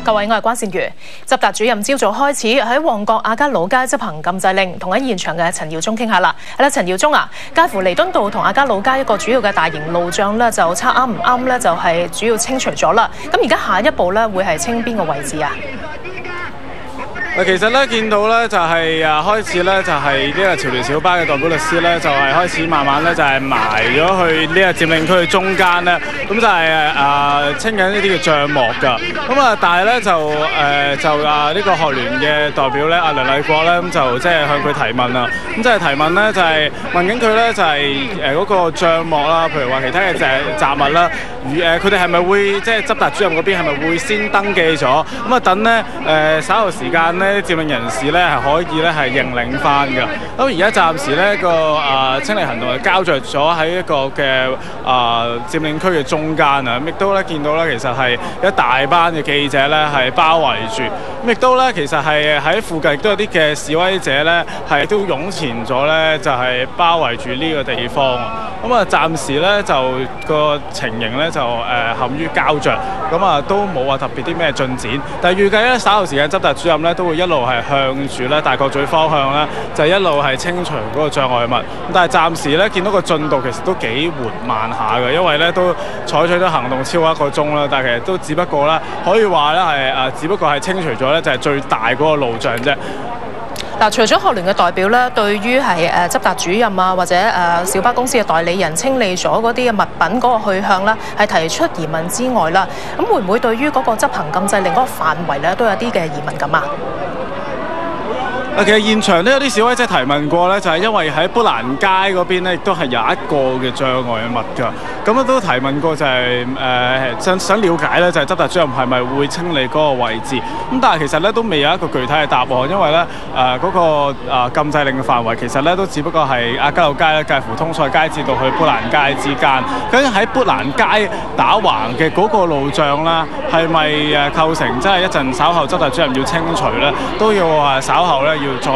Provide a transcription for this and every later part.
各位，我係關善如。執達主任朝早開始喺旺角亞皆老街執行禁制令，同喺現場嘅陳耀宗傾下啦。係啦，陳耀宗啊，介乎彌敦道同亞皆老街一個主要嘅大型路障咧，就測啱唔啱咧，就係主要清除咗啦。咁而家下一步咧，會係清邊個位置啊？其實咧見到咧就係開始咧就係呢個潮聯小巴嘅代表律師咧就係開始慢慢咧就係埋咗去呢個佔領區嘅中間咧，咁就係清緊呢啲嘅帳幕㗎。咁啊，但係咧就呢個學聯嘅代表咧阿梁麗國咧咁就即係向佢提問啦。咁即係提問咧就係問緊佢咧就係嗰個帳幕啦，譬如話其他嘅雜物啦，佢哋係咪會即係執達主任嗰邊係咪會先登記咗？咁啊等咧稍後時間咧佔領人士咧係可以咧係認領翻㗎。咁而家暫時咧個清理行動係交着咗喺一個嘅佔領區嘅中間啊，亦都咧見到咧其實係一大班嘅記者咧係包圍住，亦都咧其實係喺附近亦都有啲嘅示威者咧係都湧前咗咧就係包圍住呢個地方。咁啊暫時咧就個情形咧就陷於膠着，咁啊都冇話特別啲咩進展。但係預計咧稍後時間執達主任咧都會一路係向住咧大角咀方向咧就一路係清除嗰個障礙物。咁但係暫時咧見到個進度其實都幾緩慢下嘅，因為咧都採取咗行動超過1個鐘啦。但係其實都只不過咧可以話咧係只不過係清除咗咧就係最大嗰個路障啫。嗱，除咗學聯嘅代表咧，對於係執達主任啊，或者小巴公司嘅代理人清理咗嗰啲嘅物品嗰個去向啦，係提出疑問之外啦，咁會唔會對於嗰個執行禁制令嗰個範圍咧，都有啲嘅疑問咁啊？其實現場咧有啲示威者提問過咧，就係因為喺砵蘭街嗰邊咧，亦都係有一個嘅障礙物㗎。咁咧都提問過就係想了解咧，就係執達主任係咪會清理嗰個位置？咁但係其實咧都未有一個具體嘅答案，因為咧嗰個禁制令嘅範圍其實咧都只不過係亞皆老街咧介乎通菜街至到去砵蘭街之間。究竟喺砵蘭街打橫嘅嗰個路障啦，係咪構成即係一陣稍後執達主任要清除咧，都要稍後咧要再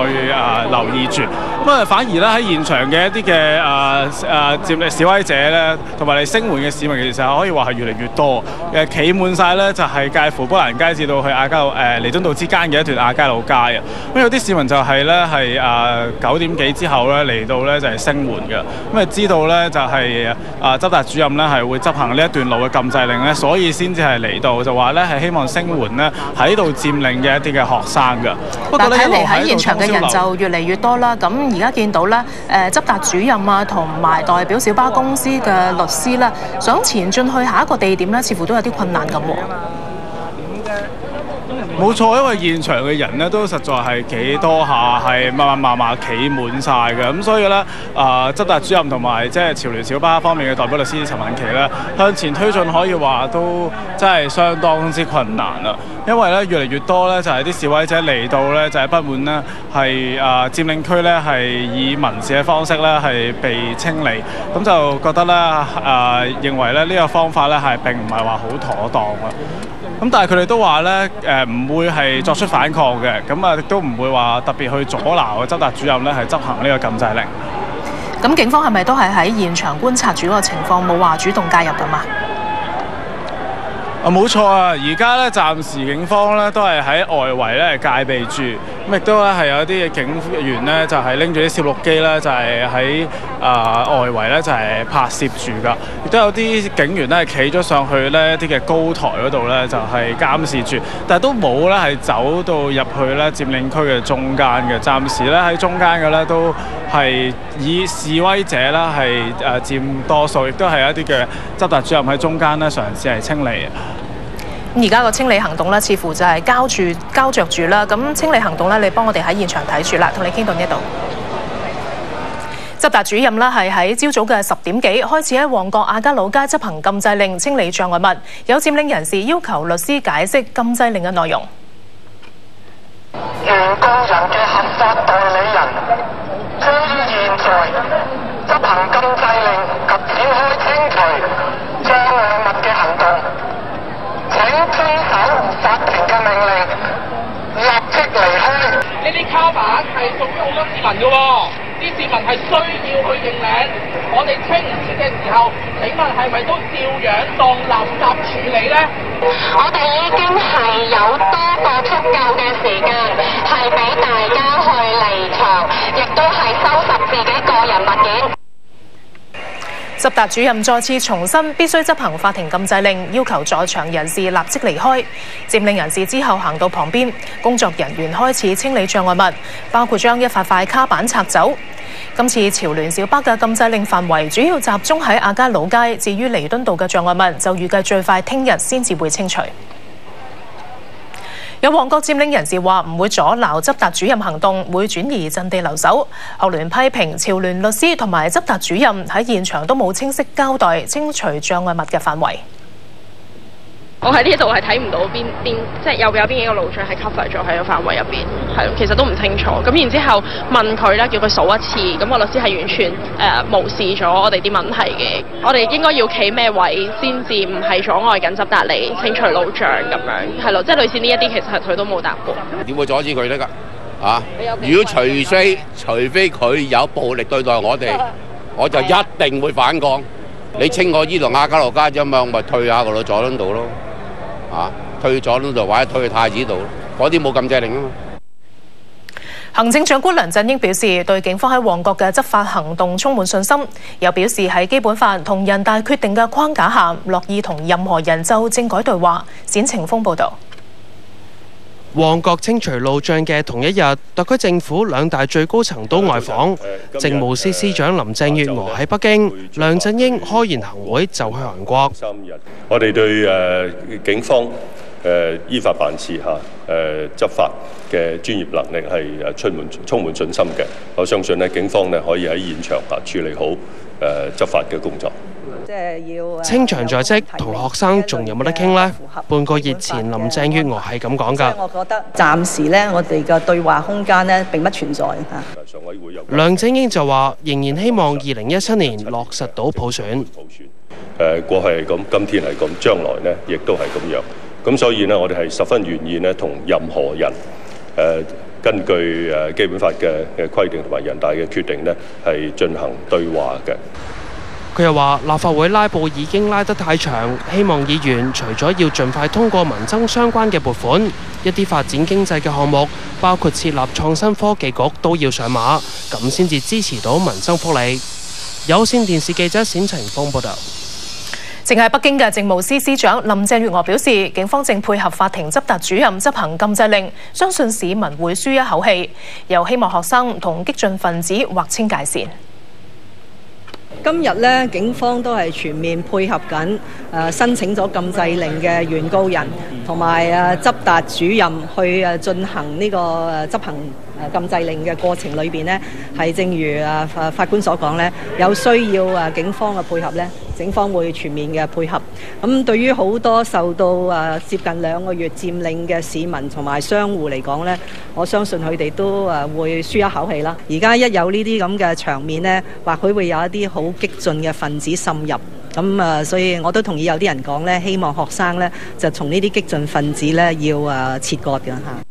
留意住。咁啊反而咧喺現場嘅一啲嘅佔領示威者咧，同埋嚟聲援嘅市民，其實可以話係越嚟越多。企滿晒咧，就係介乎砵蘭街至到去彌敦道之間嘅一段亞皆老街啊。咁有啲市民就係咧係9點幾之後咧嚟到咧就係聲援嘅。咁啊知道咧就係執達主任咧係會執行呢一段路嘅禁制令咧，所以先至係嚟到就話咧係希望聲援咧喺度佔領嘅一啲嘅學生㗎。不過咧睇嚟喺現場嘅人就越嚟越多啦。咁而家見到咧執達主任啊同埋代表小巴公司嘅律師咧，想前進去下一個地點咧，似乎都有啲困難咁喎。冇錯，因為現場嘅人咧都實在係幾多下，係麻企滿晒嘅，咁所以咧執達主任同埋即係潮聯小巴方面嘅代表律師陳文琪咧向前推進，可以話都真係相當之困難啦。因為咧越嚟越多咧就係啲示威者嚟到咧就係不滿咧係佔領區咧係以民事嘅方式咧係被清理，咁就覺得咧認為咧呢個方法咧係並唔係話好妥當啊。咁但係佢哋都話咧唔會係作出反抗嘅，咁亦都唔會話特別去阻撓執達主任咧係執行呢個禁制令。咁警方係咪都係喺現場觀察住嗰個情況，冇話主動介入㗎嘛？冇錯啊！而家咧暫時警方咧都係喺外圍咧戒備住，咁亦都咧係有啲嘅警員咧就係拎住啲攝錄機咧就係喺外圍咧就係拍攝住㗎，亦都有啲警員咧係企咗上去咧一啲嘅高台嗰度咧就係監視住，但係都冇咧係走到入去咧佔領區嘅中間嘅。暫時咧喺中間嘅咧都係以示威者啦係佔多數，亦都係一啲嘅執達主任喺中間咧嘗試係清理。而家個清理行動咧，似乎就係膠着住啦。咁清理行動咧，你幫我哋喺現場睇住啦，同你傾到呢一度。執達主任啦，係喺朝早嘅10點幾開始喺旺角亞皆老街執行禁制令，清理障礙物。有佔領人士要求律師解釋禁制令嘅內容。原告人嘅合法代理人，將於現在執行禁制令及展開清除障礙物嘅行動。請遵守法庭嘅命令，立即離開。呢啲卡板係屬於好多市民嘅喎，啲市民係需要去認領。我哋清唔切嘅時候，請問係咪都照樣當垃圾處理呢？我哋已經係有多個足夠嘅時間，係俾大家去離場，亦都係收拾自己個人物件。執達主任再次重申必須執行法庭禁制令，要求在場人士立即離開。佔領人士之後行到旁邊，工作人員開始清理障礙物，包括將一塊塊卡板拆走。今次潮聯小巴嘅禁制令範圍主要集中喺亞皆老街，至於彌敦道嘅障礙物就預計最快聽日先至會清除。有旺角佔領人士話唔會阻撓執達主任行動，會轉移陣地留守。學聯批評潮聯律師同埋執達主任喺現場都冇清晰交代清除障礙物嘅範圍。我喺呢度係睇唔到邊，即係有邊幾個路障係 cover 咗喺個範圍入邊，係其實都唔清楚。咁然之後問佢咧，叫佢數一次，咁個律師係完全無視咗我哋啲問題嘅。我哋應該要企咩位先至唔係阻礙緊執達嚟清除路障咁樣，係咯，即係類似呢一啲，其實係佢都冇答過。點會阻止佢得㗎？啊！如果除非佢有暴力對待我哋，我就一定會反抗。你清我依度亞皆老街啫嘛，我咪退下個咯，佐敦道咯。退咗呢度或者退去太子道，嗰啲冇禁制令啊嘛。行政長官梁振英表示，對警方喺旺角嘅執法行動充滿信心，又表示喺基本法同人大決定嘅框架下，樂意同任何人就政改對話。冼晴峰報導。旺角清除路障嘅同一日，特區政府兩大最高層都外訪，政務司司長林鄭月娥喺北京，梁振英開言行會就去韓國。我哋對警方依法辦事執法嘅專業能力係充滿信心嘅。我相信警方可以喺現場處理好執法嘅工作。清場在即，同學生仲有冇得傾呢？半個月前，林鄭月娥係咁講㗎。我覺得暫時呢，我哋嘅對話空間呢並不存在。梁振英就話，仍然希望2017年落實到普選。過去係咁，今天係咁，將來呢亦都係咁樣。咁所以呢，我哋係十分願意呢同任何人根據基本法嘅規定同埋人大嘅決定呢係進行對話嘅。佢又話：立法會拉布已經拉得太長，希望議員除咗要盡快通過民生相關嘅撥款，一啲發展經濟嘅項目，包括設立創新科技局都要上馬，咁先至支持到民生福利。有線電視記者冼晴峰報導。正喺北京嘅政務司司長林鄭月娥表示，警方正配合法庭執達主任執行禁制令，相信市民會舒一口氣，又希望學生同激進分子劃清界線。今日咧，警方都係全面配合緊申請咗禁制令嘅原告人同埋執達主任去進行呢個執行禁制令嘅過程裏邊呢，係正如法官所講呢，有需要警方嘅配合呢，警方會全面嘅配合。咁對於好多受到接近2個月佔領嘅市民同埋商戶嚟講呢，我相信佢哋都會舒一口氣啦。而家一有呢啲咁嘅場面呢，或許會有一啲好激進嘅分子滲入。咁所以我都同意有啲人講呢，希望學生呢就從呢啲激進分子呢要切割嘅嚇。